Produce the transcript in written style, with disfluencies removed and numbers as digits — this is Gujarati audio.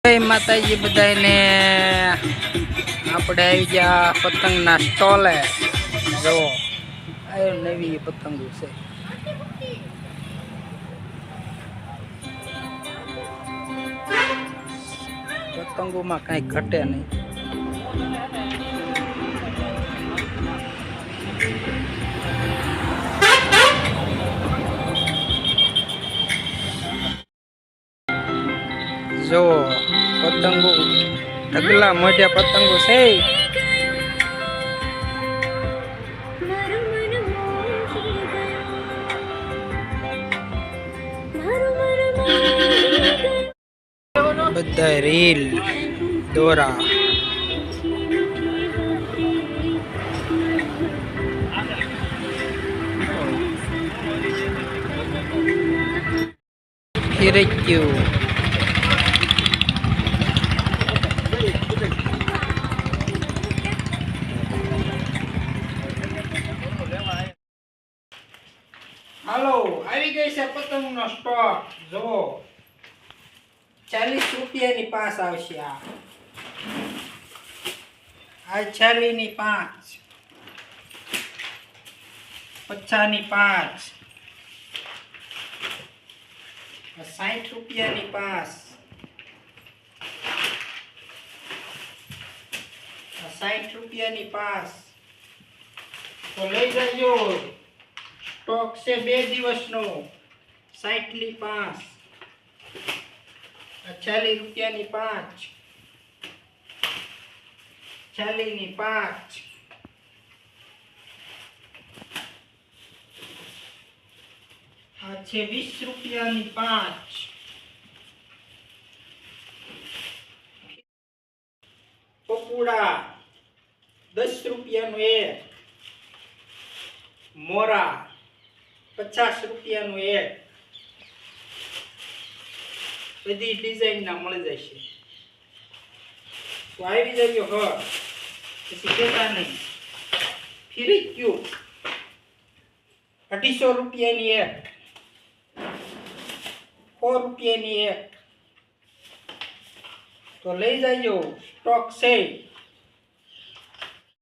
જય માતાજી બધાને આપણે આવી ગયા પતંગના સ્ટોલે જો આ નવી પતંગો છે પતંગોમાં કાંઈ ઘટે નહીં જો પતંગો ઢગલા મોઢા પતંગો છે બધા રીલ દોરા હિરક્યું હાલો આવી ગઈ છે પતંગનો સ્ટોક જો 40 રૂપિયાની પાસ આવશે આ 40 ની 5 50 ની 5 60 રૂપિયાની 5 60 રૂપિયાની 5 તો લઈ જજો સ્ટોક છે 2 દિવસનો 60 ની 5 40 રૂપિયાની 5 40 ની 5 આ છે 20 રૂપિયાની 5 પપુડા 10 રૂપિયાનું 1 મોરા 50 રૂપિયાનું 1 બધી ડિઝાઇન ના મળી જશે તો આવી જજો હ પછી કેતા નહીં ફરી ગયું 250 રૂપિયાની 1 4 રૂપિયાની 1 તો લઈ જજો સ્ટોક છે